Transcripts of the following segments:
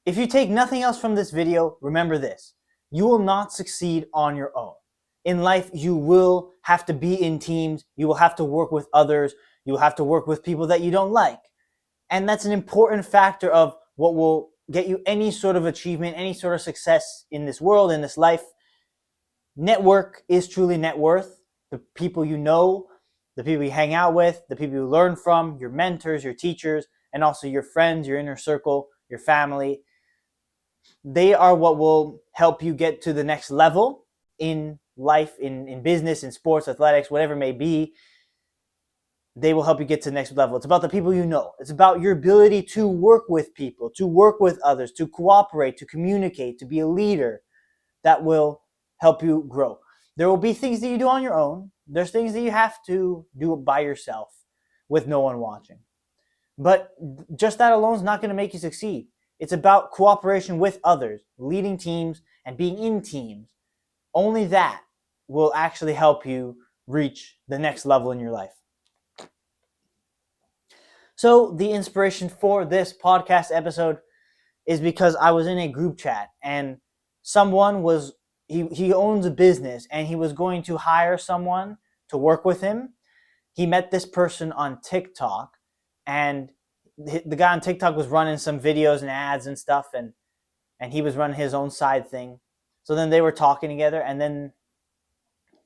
if you take nothing else from this video, remember this. You will not succeed on your own. In life, you will have to be in teams. You will have to work with others. You will have to work with people that you don't like. And that's an important factor of what will get you any sort of achievement, any sort of success in this world, in this life. Network is truly net worth. The people you know, the people you hang out with, the people you learn from, your mentors, your teachers, and also your friends, your inner circle, your family. They are what will help you get to the next level in life, in business, in sports, athletics, whatever it may be. They will help you get to the next level. It's about the people you know. It's about your ability to work with people, to work with others, to cooperate, to communicate, to be a leader. That will help you grow. There will be things that you do on your own. There's things that you have to do by yourself with no one watching. But just that alone is not going to make you succeed. It's about cooperation with others, leading teams, and being in teams. Only that will actually help you reach the next level in your life. So the inspiration for this podcast episode is because I was in a group chat and someone was, he owns a business and he was going to hire someone to work with him. He met this person on TikTok, and the guy on TikTok was running some videos and ads and stuff, and he was running his own side thing. So then they were talking together, and then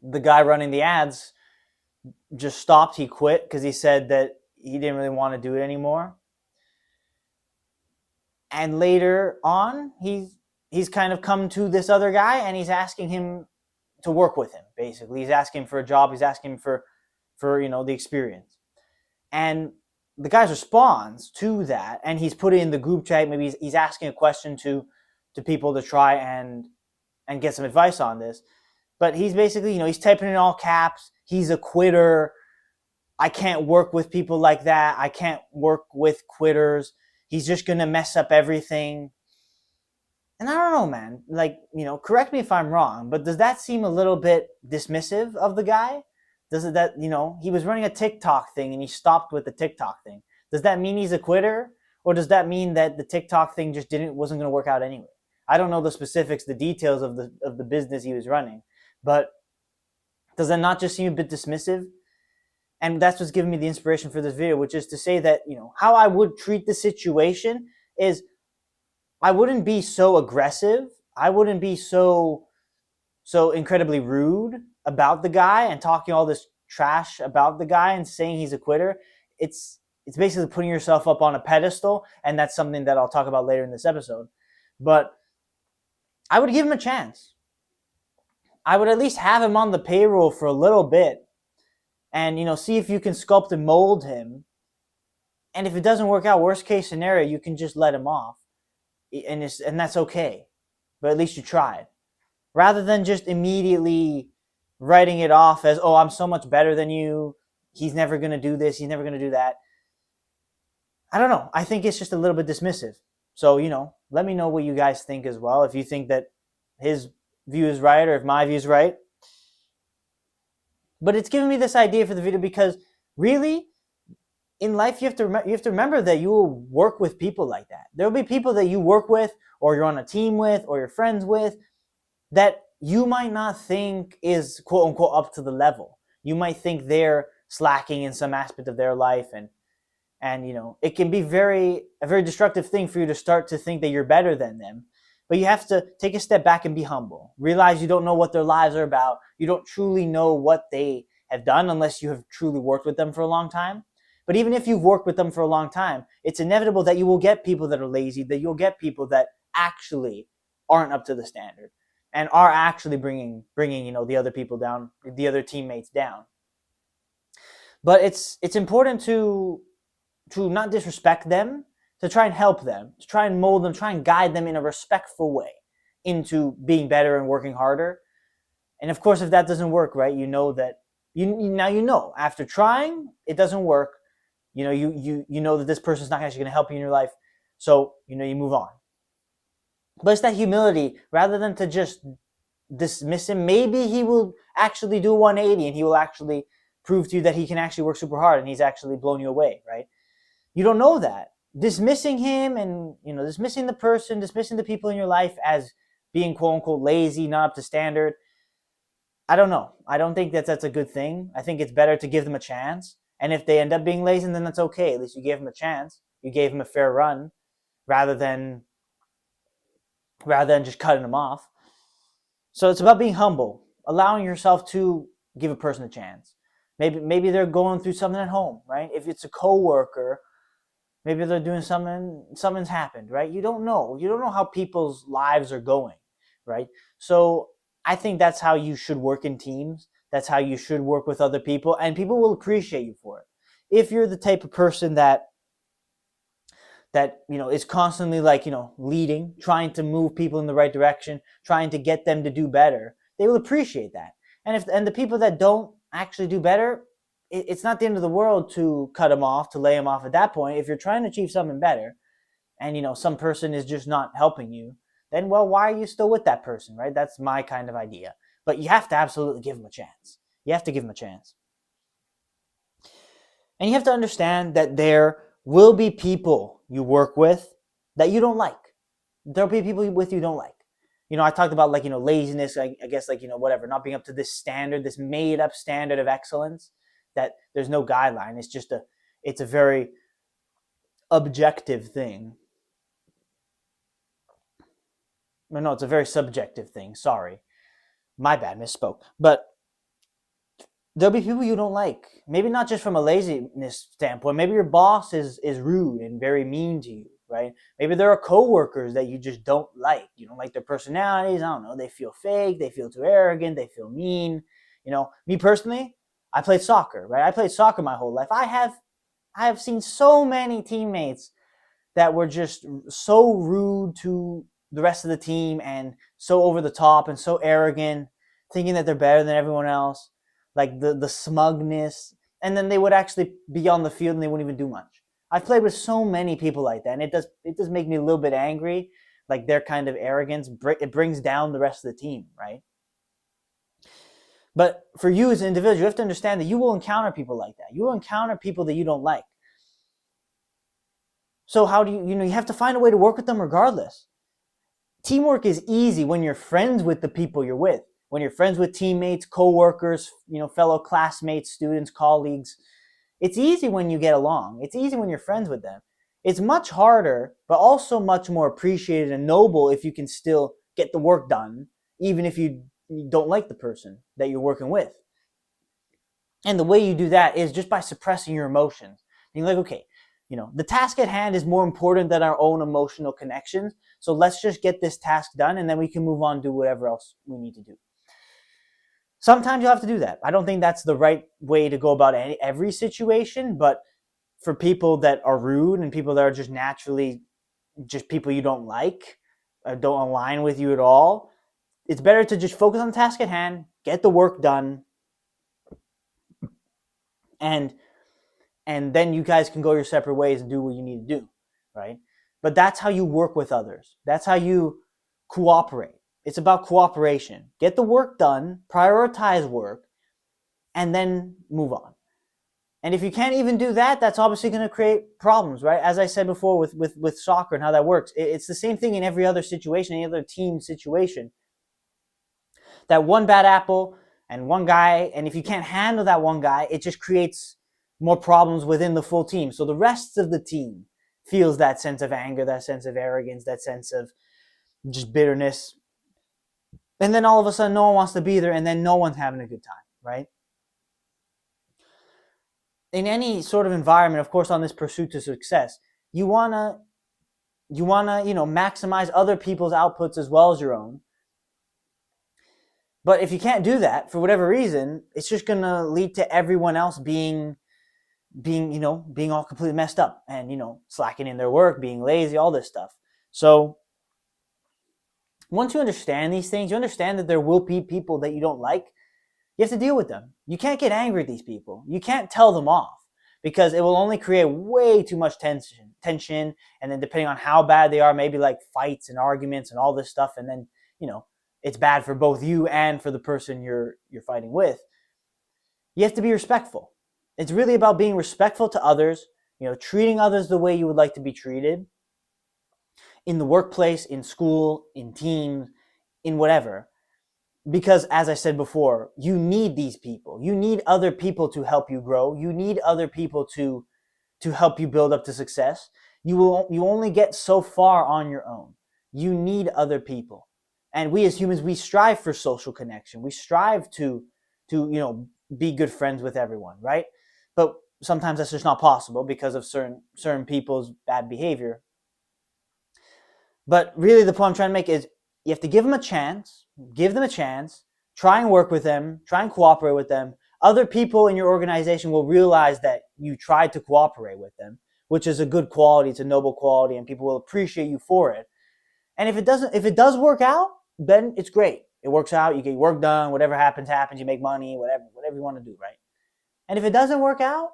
the guy running the ads just stopped. He quit because he said that he didn't really want to do it anymore. And later on, he's kind of come to this other guy, and he's asking him to work with him, basically. He's asking for a job. He's asking for the experience. And the guy's response to that, and he's put it in the group chat, maybe he's asking a question to people to try and get some advice on this. But he's basically, he's typing in all caps. He's a quitter. I can't work with people like that. I can't work with quitters. He's just going to mess up everything. And I don't know, man. Correct me if I'm wrong, but does that seem a little bit dismissive of the guy? Does it that, he was running a TikTok thing and he stopped with the TikTok thing. Does that mean he's a quitter? Or does that mean that the TikTok thing just wasn't going to work out anyway? I don't know the specifics, the details of the business he was running, but does that not just seem a bit dismissive? And that's what's giving me the inspiration for this video, which is to say that, how I would treat the situation is I wouldn't be so aggressive. I wouldn't be so incredibly rude about the guy and talking all this trash about the guy and saying he's a quitter. It's basically putting yourself up on a pedestal, and that's something that I'll talk about later in this episode. But I would give him a chance. I would at least have him on the payroll for a little bit and, see if you can sculpt and mold him. And if it doesn't work out, worst case scenario, you can just let him off. And that's okay. But at least you tried. Rather than just immediately writing it off as, oh, I'm so much better than you. He's never going to do this. He's never going to do that. I don't know. I think it's just a little bit dismissive. So, let me know what you guys think as well. If you think that his view is right or if my view is right. But it's giving me this idea for the video because really, in life, you have to remember that you will work with people like that. There will be people that you work with or you're on a team with or you're friends with that you might not think is quote unquote up to the level. You might think they're slacking in some aspect of their life and it can be a very destructive thing for you to start to think that you're better than them. But you have to take a step back and be humble. Realize you don't know what their lives are about. You don't truly know what they have done unless you have truly worked with them for a long time. But even if you've worked with them for a long time, it's inevitable that you will get people that are lazy, that you'll get people that actually aren't up to the standard and are actually bringing the other people down, the other teammates down. But it's important to not disrespect them, to try and help them, to try and mold them, try and guide them in a respectful way into being better and working harder. And of course, if that doesn't work, right, that after trying, it doesn't work. You know that this person's not actually going to help you in your life. So, you move on. But it's that humility, rather than to just dismiss him. Maybe he will actually do 180 and he will actually prove to you that he can actually work super hard and he's actually blown you away, right? You don't know that. dismissing him and dismissing the person, dismissing the people in your life as being quote unquote lazy, not up to standard. I don't know. I don't think that's a good thing. I think it's better to give them a chance. And if they end up being lazy, then that's okay. At least you gave them a chance. You gave them a fair run rather than just cutting them off. So it's about being humble, allowing yourself to give a person a chance. Maybe they're going through something at home, right? If it's a coworker, maybe they're doing something's happened, right? You don't know how people's lives are going, right? So I think that's how you should work in teams. That's how you should work with other people, and people will appreciate you for it. If you're the type of person that is constantly leading, trying to move people in the right direction, trying to get them to do better, they will appreciate that. And the people that don't actually do better, it's not the end of the world to cut them off, to lay them off at that point. If you're trying to achieve something better and some person is just not helping you, then well, why are you still with that person, right? That's my kind of idea. But you have to absolutely give them a chance. You have to give them a chance. And you have to understand that there will be people you work with that you don't like. There'll be people with you don't like. I talked about laziness, I guess whatever, not being up to this standard, this made up standard of excellence, that there's no guideline. It's a very objective thing. No, it's a very subjective thing. Sorry. My bad, misspoke. But there'll be people you don't like. Maybe not just from a laziness standpoint. Maybe your boss is rude and very mean to you, right? Maybe there are coworkers that you just don't like. You don't like their personalities. I don't know. They feel fake. They feel too arrogant. They feel mean. Me personally, I played soccer, right? I played soccer my whole life. I have seen so many teammates that were just so rude to the rest of the team and so over the top and so arrogant, thinking that they're better than everyone else, like the smugness, and then they would actually be on the field and they wouldn't even do much. I've played with so many people like that, and it does make me a little bit angry. Like their kind of arrogance, it brings down the rest of the team, right? But for you as an individual, you have to understand that you will encounter people like that. You will encounter people that you don't like. So how do you have to find a way to work with them regardless. Teamwork is easy when you're friends with the people you're with. When you're friends with teammates, coworkers, fellow classmates, students, colleagues. It's easy when you get along. It's easy when you're friends with them. It's much harder, but also much more appreciated and noble if you can still get the work done, even if you don't like the person that you're working with. And the way you do that is just by suppressing your emotions. Being like, okay, the task at hand is more important than our own emotional connections. So let's just get this task done and then we can move on and do whatever else we need to do. Sometimes you'll have to do that. I don't think that's the right way to go about every situation, but for people that are rude and people that are just naturally just people you don't like, don't align with you at all, it's better to just focus on the task at hand, get the work done, and then you guys can go your separate ways and do what you need to do, right? But that's how you work with others. That's how you cooperate. It's about cooperation. Get the work done, prioritize work, and then move on. And if you can't even do that, that's obviously going to create problems, right? As I said before with soccer and how that works, it's the same thing in every other situation, any other team situation. That one bad apple and one guy, and if you can't handle that one guy, it just creates more problems within the full team. So the rest of the team feels that sense of anger, that sense of arrogance, that sense of just bitterness. And then all of a sudden, no one wants to be there, and then no one's having a good time, right? In any sort of environment, of course, on this pursuit to success, you wanna maximize other people's outputs as well as your own. But if you can't do that for whatever reason, it's just gonna lead to everyone else being all completely messed up and slacking in their work, being lazy, all this stuff. So once you understand these things, you understand that there will be people that you don't like. You have to deal with them. You can't get angry at these people. You can't tell them off because it will only create way too much tension. And then depending on how bad they are, maybe like fights and arguments and all this stuff. And then, it's bad for both you and for the person you're fighting with. You have to be respectful. It's really about being respectful to others, treating others the way you would like to be treated in the workplace, in school, in teams, in whatever. Because as I said before, you need these people. You need other people to help you grow. You need other people to help you build up to success. You only get so far on your own. You need other people. And we as humans, we strive for social connection. We strive to be good friends with everyone, right? But sometimes that's just not possible because of certain people's bad behavior. But really, the point I'm trying to make is you have to give them a chance, try and work with them, try and cooperate with them. Other people in your organization will realize that you tried to cooperate with them, which is a good quality, it's a noble quality, and people will appreciate you for it. And if it does work out, then it's great. It works out, you get your work done, whatever happens, you make money, whatever you want to do, right? And if it doesn't work out,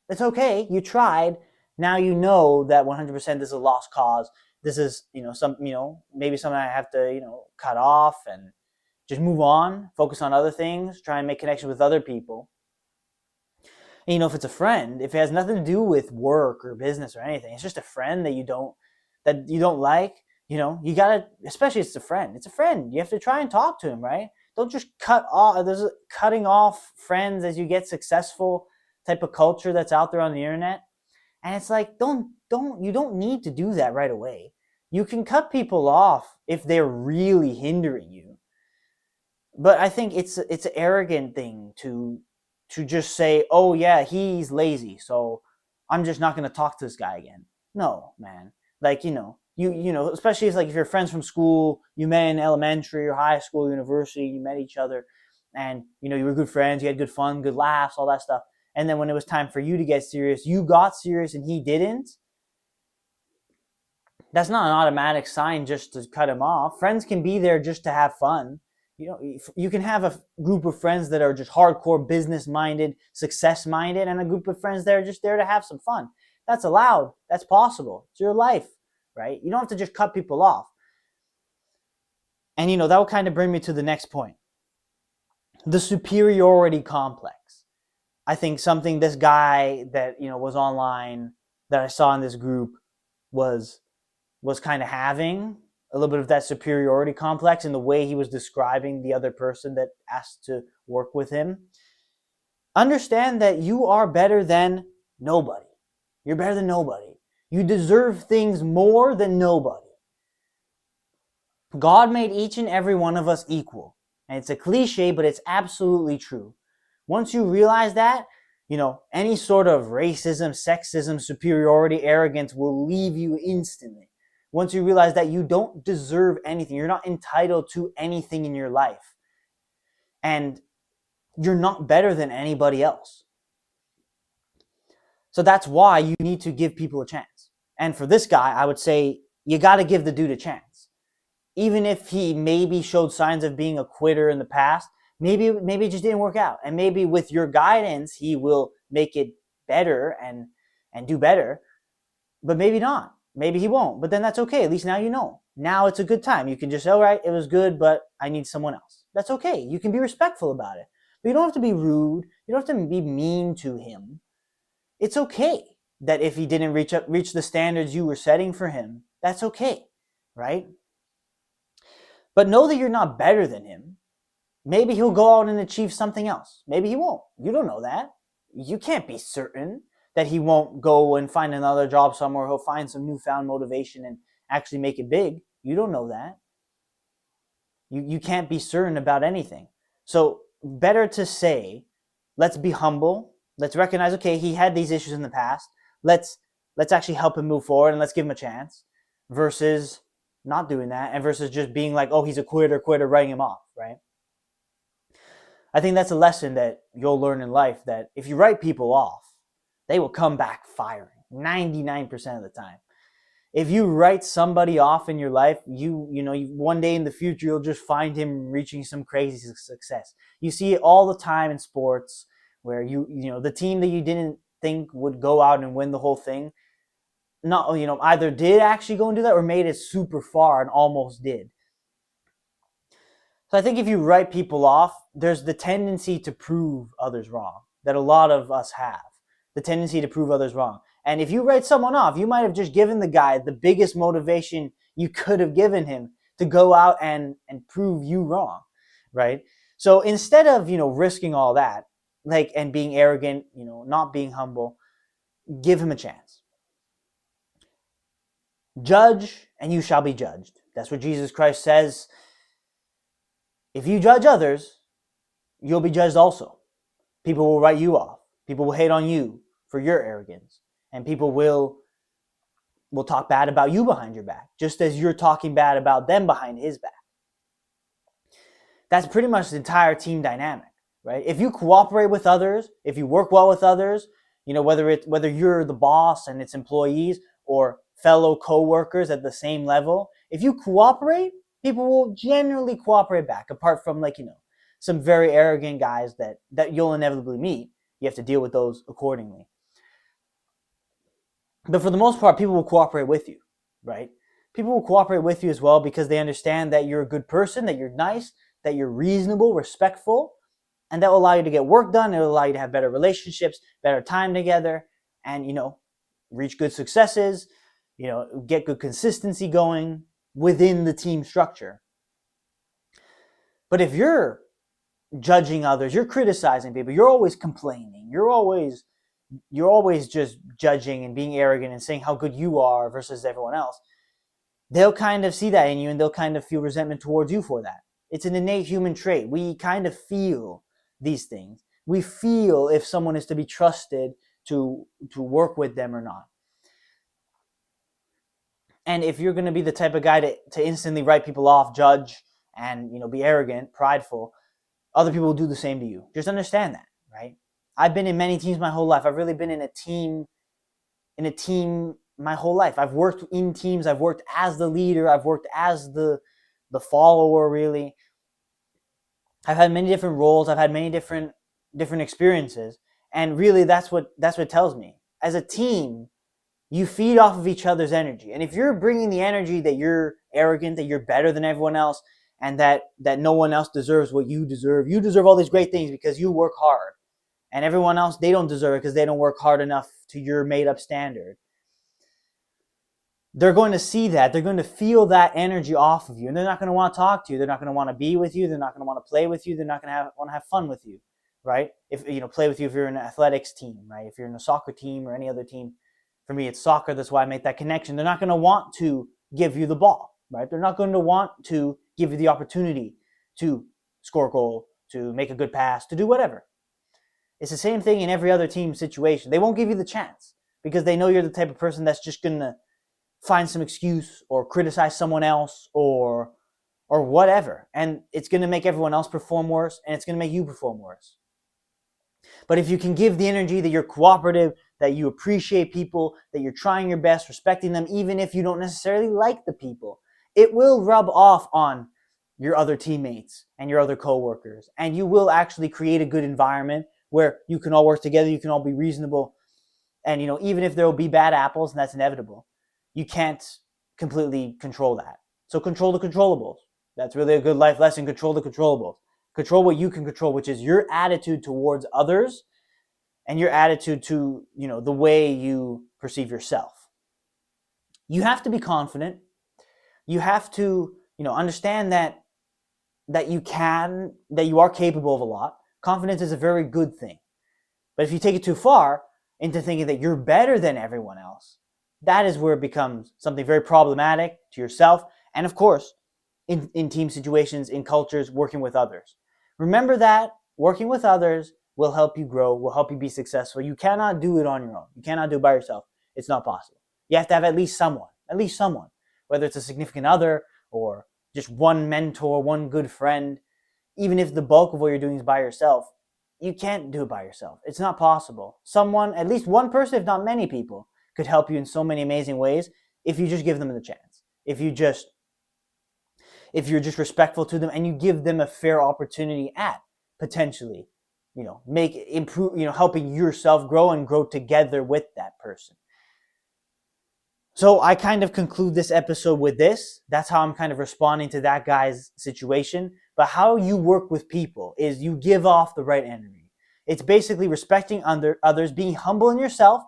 it's okay. You tried. Now you know that 100% this is a lost cause. This is, maybe something I have to, cut off and just move on, focus on other things, try and make connections with other people. And, if it's a friend, if it has nothing to do with work or business or anything, it's just a friend that you don't like, you gotta, especially if it's a friend. It's a friend. You have to try and talk to him, right? Don't just cut off. There's a cutting off friends as you get successful type of culture that's out there on the internet. And it's like, you don't need to do that right away. You can cut people off if they're really hindering you. But I think it's an arrogant thing to just say, oh yeah, he's lazy, so I'm just not going to talk to this guy again. No, man. Like, especially if you're friends from school, you met in elementary or high school, university, you met each other, and you were good friends, you had good fun, good laughs, all that stuff. And then when it was time for you to get serious, you got serious and he didn't. That's not an automatic sign just to cut him off. Friends can be there just to have fun. You can have a group of friends that are just hardcore business minded, success minded, and a group of friends that are just there to have some fun. That's allowed. That's possible. It's your life, right? You don't have to just cut people off. And that will kind of bring me to the next point. The superiority complex. I think something this guy that was online that I saw in this group was kind of having a little bit of that superiority complex in the way he was describing the other person that asked to work with him. Understand that you are better than nobody. You're better than nobody. You deserve things more than nobody. God made each and every one of us equal. And it's a cliche, but it's absolutely true. Once you realize that, any sort of racism, sexism, superiority, arrogance will leave you instantly. Once you realize that you don't deserve anything, you're not entitled to anything in your life, and you're not better than anybody else. So that's why you need to give people a chance. And for this guy, I would say you got to give the dude a chance. Even if he maybe showed signs of being a quitter in the past, maybe it just didn't work out. And maybe with your guidance, he will make it better and do better, but maybe not. Maybe he won't, but then that's okay. At least now you know. Now it's a good time. You can just say, all right, it was good, but I need someone else. That's okay. You can be respectful about it. But you don't have to be rude. You don't have to be mean to him. It's okay that if he didn't reach the standards you were setting for him, that's okay, right? But know that you're not better than him. Maybe he'll go out and achieve something else. Maybe he won't. You don't know that. You can't be certain that he won't go and find another job somewhere. He'll find some newfound motivation and actually make it big. You don't know that. You can't be certain about anything. So better to say, let's be humble. Let's recognize, okay, he had these issues in the past. Let's actually help him move forward and let's give him a chance, versus not doing that, and versus just being like, oh, he's a quitter, writing him off, right? I think that's a lesson that you'll learn in life, that if you write people off, they will come back firing 99% of the time. If you write somebody off in your life, one day in the future, you'll just find him reaching some crazy success. You see it all the time in sports where the team that you didn't think would go out and win the whole thing, either did actually go and do that or made it super far and almost did. So I think if you write people off, there's the tendency to prove others wrong that a lot of us have. the tendency to prove others wrong. And if you write someone off, you might have just given the guy the biggest motivation you could have given him to go out and prove you wrong, right? So instead of, risking all that, and being arrogant, not being humble, give him a chance. Judge, and you shall be judged. That's what Jesus Christ says. If you judge others, you'll be judged also. People will write you off. People will hate on you for your arrogance. And people will talk bad about you behind your back, just as you're talking bad about them behind his back. That's pretty much the entire team dynamic, right? If you cooperate with others, if you work well with others, whether you're the boss and its employees or fellow co-workers at the same level, if you cooperate, people will generally cooperate back, apart from some very arrogant guys that you'll inevitably meet. You have to deal with those accordingly. But for the most part, people will cooperate with you, right? People will cooperate with you as well because they understand that you're a good person, that you're nice, that you're reasonable, respectful, and that will allow you to get work done. It will allow you to have better relationships, better time together, and, reach good successes, get good consistency going within the team structure. But if you're judging others, you're criticizing people, you're always complaining, you're always just judging and being arrogant and saying how good you are versus everyone else, they'll kind of see that in you and they'll kind of feel resentment towards you for that. It's an innate human trait. We kind of feel these things. We feel if someone is to be trusted to work with them or not. And if you're going to be the type of guy to instantly write people off, judge, and be arrogant, prideful, other people will do the same to you. Just understand that, right? I've been in many teams my whole life. I've really been in a team my whole life. I've worked in teams. I've worked as the leader. I've worked as the follower, really. I've had many different roles. I've had many different experiences. And really, that's what it tells me. As a team, you feed off of each other's energy. And if you're bringing the energy that you're arrogant, that you're better than everyone else, and that no one else deserves what you deserve all these great things because you work hard. And everyone else, they don't deserve it because they don't work hard enough to your made-up standard. They're going to see that. They're going to feel that energy off of you. And they're not going to want to talk to you. They're not going to want to be with you. They're not going to want to play with you. They're not going to want to have fun with you, right? If play with you if you're in an athletics team, right? If you're in a soccer team or any other team. For me, it's soccer. That's why I make that connection. They're not going to want to give you the ball, right? They're not going to want to give you the opportunity to score a goal, to make a good pass, to do whatever. It's the same thing in every other team situation. They won't give you the chance because they know you're the type of person that's just going to find some excuse or criticize someone else or whatever. And it's going to make everyone else perform worse, and it's going to make you perform worse. But if you can give the energy that you're cooperative, that you appreciate people, that you're trying your best, respecting them, even if you don't necessarily like the people, it will rub off on your other teammates and your other coworkers. And you will actually create a good environment where you can all work together, you can all be reasonable. And, even if there will be bad apples, and that's inevitable, you can't completely control that. So control the controllables. That's really a good life lesson. Control the controllables. Control what you can control, which is your attitude towards others and your attitude to, the way you perceive yourself. You have to be confident. You have to, understand that you are capable of a lot. Confidence is a very good thing. But if you take it too far into thinking that you're better than everyone else, that is where it becomes something very problematic to yourself. And of course, in team situations, in cultures, working with others. Remember that working with others will help you grow, will help you be successful. You cannot do it on your own. You cannot do it by yourself. It's not possible. You have to have at least someone, whether it's a significant other or just one mentor, one good friend. Even if the bulk of what you're doing is by yourself, you can't do it by yourself. It's not possible. Someone, at least one person, if not many people, could help you in so many amazing ways if you just give them the chance. If you're just respectful to them and you give them a fair opportunity at potentially, helping yourself grow and grow together with that person. So I kind of conclude this episode with this. That's how I'm kind of responding to that guy's situation. But how you work with people is you give off the right energy. It's basically respecting others, being humble in yourself.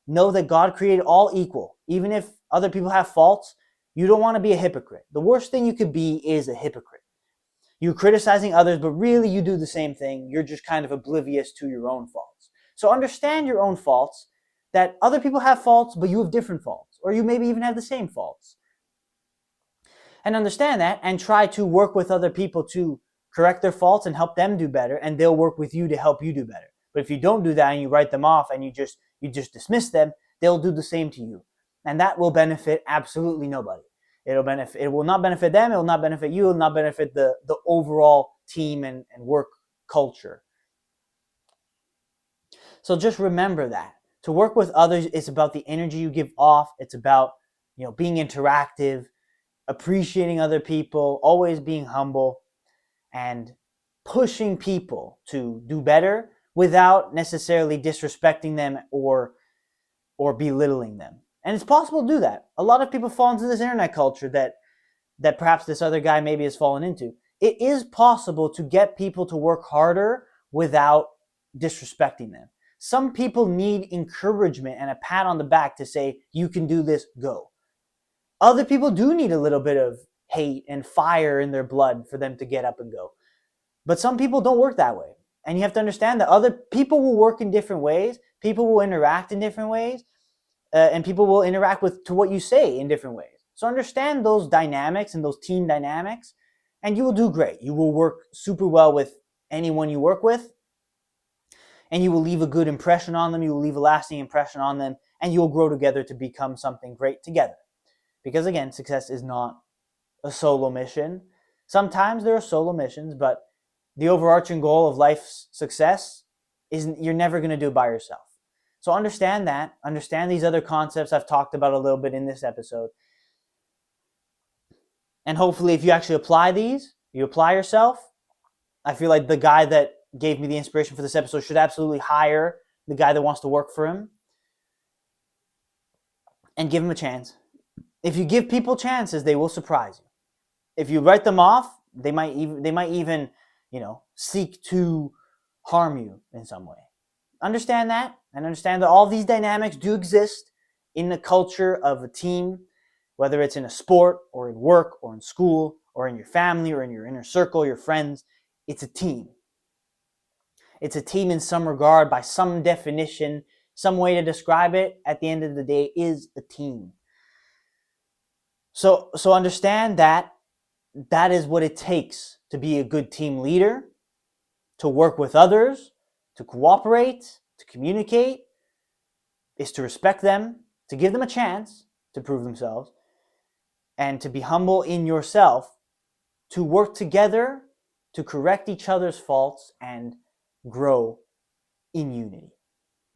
Know that God created all equal. Even if other people have faults, you don't want to be a hypocrite. The worst thing you could be is a hypocrite. You're criticizing others, but really you do the same thing. You're just kind of oblivious to your own faults. So understand your own faults, that other people have faults, but you have different faults, or you maybe even have the same faults. And understand that and try to work with other people to correct their faults and help them do better, and they'll work with you to help you do better. But if you don't do that and you write them off and you just dismiss them, they'll do the same to you. And that will benefit absolutely nobody. It will not benefit them, it will not benefit you, it will not benefit the overall team and work culture. So just remember that. To work with others, it's about the energy you give off. It's about, being interactive, appreciating other people, always being humble, and pushing people to do better without necessarily disrespecting them or belittling them. And it's possible to do that. A lot of people fall into this internet culture that perhaps this other guy maybe has fallen into. It is possible to get people to work harder without disrespecting them. Some people need encouragement and a pat on the back to say, you can do this, go. Other people do need a little bit of hate and fire in their blood for them to get up and go. But some people don't work that way. And you have to understand that other people will work in different ways. People will interact in different ways. And people will interact to what you say in different ways. So understand those dynamics and those team dynamics, and you will do great. You will work super well with anyone you work with, and you will leave a good impression on them. You will leave a lasting impression on them, and you will grow together to become something great together. Because again, success is not a solo mission. Sometimes there are solo missions, but the overarching goal of life's success is you're never going to do it by yourself. So understand that. Understand these other concepts I've talked about a little bit in this episode. And hopefully if you actually apply these, you apply yourself, I feel like the guy that gave me the inspiration for this episode should absolutely hire the guy that wants to work for him and give him a chance. If you give people chances, they will surprise you. If you write them off, they might even, seek to harm you in some way. Understand that, and understand that all these dynamics do exist in the culture of a team, whether it's in a sport or in work or in school or in your family or in your inner circle, your friends. It's a team. It's a team in some regard, by some definition, some way to describe it, at the end of the day, is a team. So understand that is what it takes to be a good team leader, to work with others, to cooperate, to communicate, is to respect them, to give them a chance to prove themselves, and to be humble in yourself, to work together, to correct each other's faults, and grow in unity.